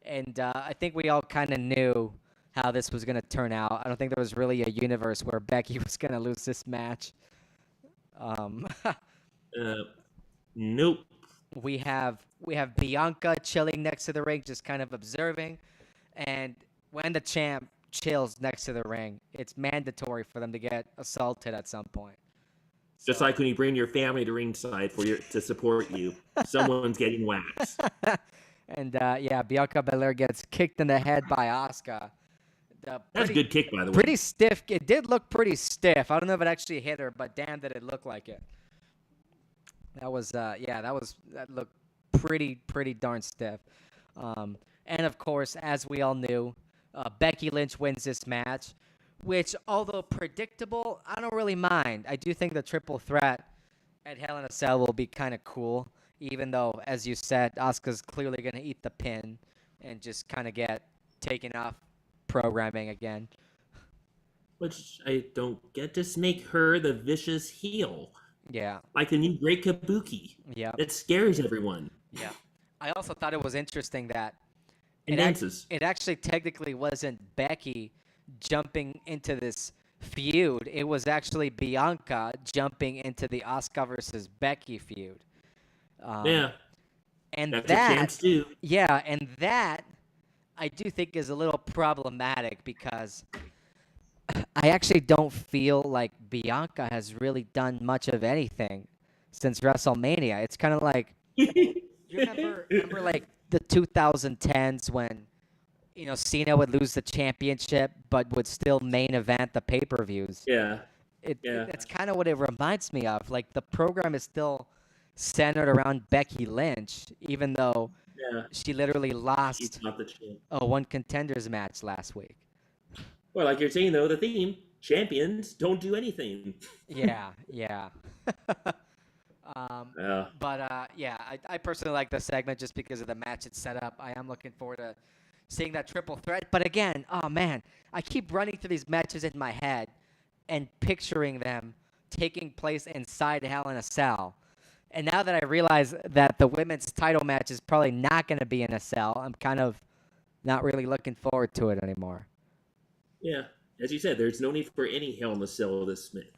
And I think we all kind of knew how this was going to turn out. I don't think there was really a universe where Becky was going to lose this match. Nope. We have Bianca chilling next to the ring, just kind of observing. And when the champ chills next to the ring. It's mandatory for them to get assaulted at some point. Just like when you bring your family to ringside to support you, someone's getting waxed. And Bianca Belair gets kicked in the head by Asuka. That's a good kick, by the way. Pretty stiff. It did look pretty stiff. I don't know if it actually hit her, but damn, did it look like it. That looked pretty darn stiff. And of course, as we all knew, Becky Lynch wins this match, which, although predictable, I don't really mind. I do think the triple threat at Hell in a Cell will be kind of cool, even though, as you said, Asuka's clearly going to eat the pin and just kind of get taken off programming again. Which I don't get. Just make her the vicious heel. Yeah. Like the new Great Kabuki. Yeah. That scares everyone. Yeah. I also thought it was interesting that it actually technically wasn't Becky jumping into this feud. It was actually Bianca jumping into the Asuka versus Becky feud. And that's that, a chance too. Yeah, and that I do think is a little problematic because I actually don't feel like Bianca has really done much of anything since WrestleMania. It's kind of like you remember like the 2010s when Cena would lose the championship but would still main event the pay-per-views. Yeah. It's kind of what it reminds me of. Like the program is still centered around Becky Lynch, even though she literally lost a one contenders match last week. Well, like you're saying though, the theme champions don't do anything. Yeah. I personally like the segment just because of the match it's set up. I am looking forward to seeing that triple threat. But again, oh man, I keep running through these matches in my head and picturing them taking place inside Hell in a Cell. And now that I realize that the women's title match is probably not going to be in a cell, I'm kind of not really looking forward to it anymore. Yeah, as you said, there's no need for any Hell in the Cell this Smith.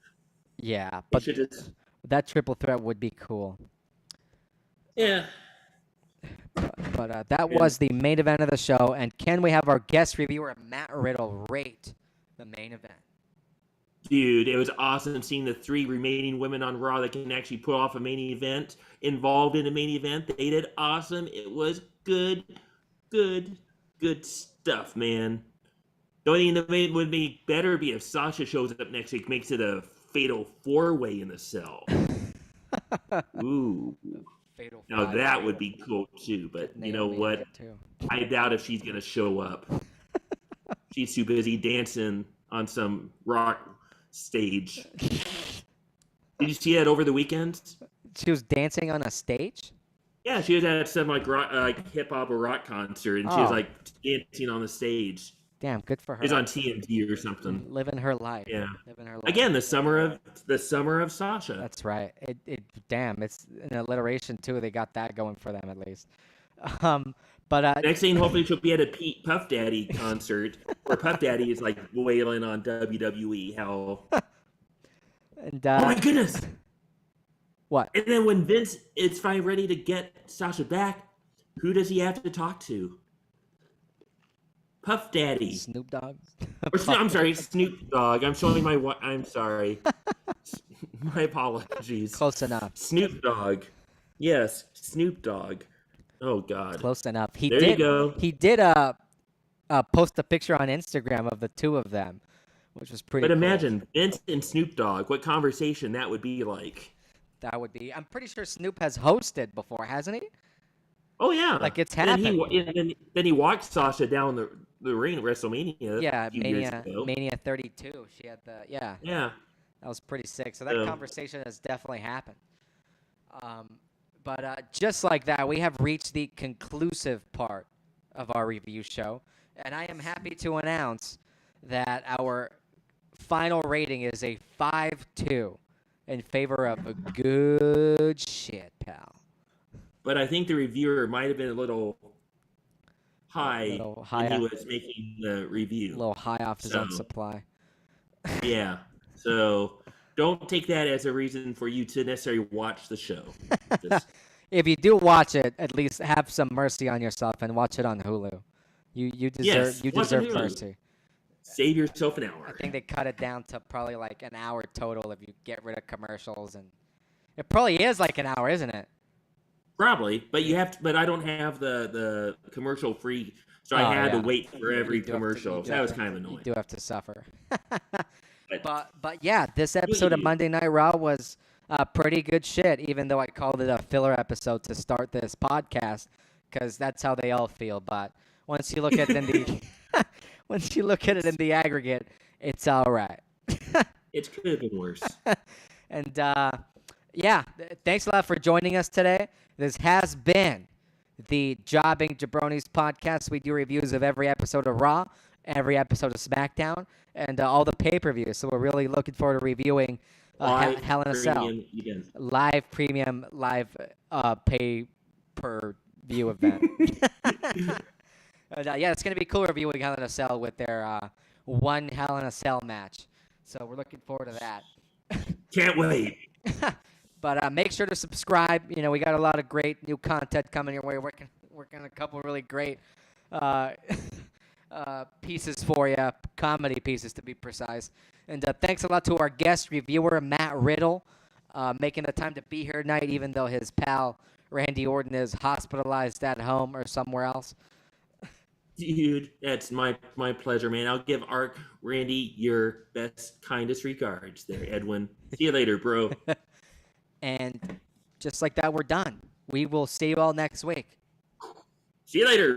Yeah, but that triple threat would be cool. Yeah. But that was the main event of the show. And can we have our guest reviewer, Matt Riddle, rate the main event? Dude, it was awesome seeing the 3 remaining women on Raw that can actually pull off a main event, involved in a main event. They did awesome. It was good stuff, man. The only thing that would be better be if Sasha shows up next week, makes it a fatal 4-way in the cell. Ooh. Fatal now that would be cool too, but you know what? I doubt if she's going to show up. She's too busy dancing on some rock stage. Did you see that over the weekend? She was dancing on a stage? Yeah, she was at some like hip hop or rock concert, and she was like dancing on the stage. Damn, good for her. It's on TNT or something. Living her life. Yeah. Living her life. Again, the summer of Sasha. That's right. It's an alliteration too. They got that going for them at least. But next thing, hopefully she'll be at a Puff Daddy concert where Puff Daddy is like wailing on WWE. How? And oh my goodness! What? And then when Vince is finally ready to get Sasha back, who does he have to talk to? Puff Daddy. Snoop Dogg. I'm sorry, Snoop Dogg. I'm showing my. I'm sorry. My apologies. Close enough. Snoop Dogg. Yes, Snoop Dogg. Oh God. Close enough. There you go. He did post a picture on Instagram of the two of them, which was pretty. But cool. imagine Vince and Snoop Dogg. What conversation that would be like. That would be. I'm pretty sure Snoop has hosted before, hasn't he? Oh yeah. Like it's happened. Then he walked Sasha down the ring at WrestleMania. Yeah, Mania 32. She had the Yeah. That was pretty sick. So that conversation has definitely happened. But just like that, we have reached the conclusive part of our review show, and I am happy to announce that our final rating is a 5-2 in favor of a good shit, pal. But I think the reviewer might have been a little high when he was making the review. A little high off his own supply. Yeah. So don't take that as a reason for you to necessarily watch the show. If you do watch it, at least have some mercy on yourself and watch it on Hulu. You deserve mercy. Save yourself an I hour. think they cut it down to probably like an hour total if you get rid of commercials, and it probably is like an hour, isn't it? Probably, but you have to. But I don't have the commercial free, so I Oh, had to yeah. wait for every You do have to- commercial. you do That have was to- kind of You annoying. do have to suffer. But But yeah, this episode of Monday Night Raw was pretty good shit. Even though I called it a filler episode to start this podcast, because that's how they all feel. But once you look at it in the once you look at it in the aggregate, it's all right. it could have been worse. And yeah, thanks a lot for joining us today. This has been the Jobbing Jabronis podcast. We do reviews of every episode of Raw, every episode of SmackDown, and all the pay-per-views. So we're really looking forward to reviewing Hell in a Cell. Premium event. Live premium, live pay-per-view event. And, yeah, it's going to be cool reviewing Hell in a Cell with their one Hell in a Cell match. So we're looking forward to that. Can't wait. But make sure to subscribe. You know, we got a lot of great new content coming your way. Working on a couple of really great pieces for you, comedy pieces to be precise. And thanks a lot to our guest reviewer, Matt Riddle, making the time to be here tonight, even though his pal, Randy Orton, is hospitalized at home or somewhere else. Dude, that's my pleasure, man. I'll give Randy your best, kindest regards there, Edwin. See you later, bro. And just like that, we're done. We will see you all next week. See you later.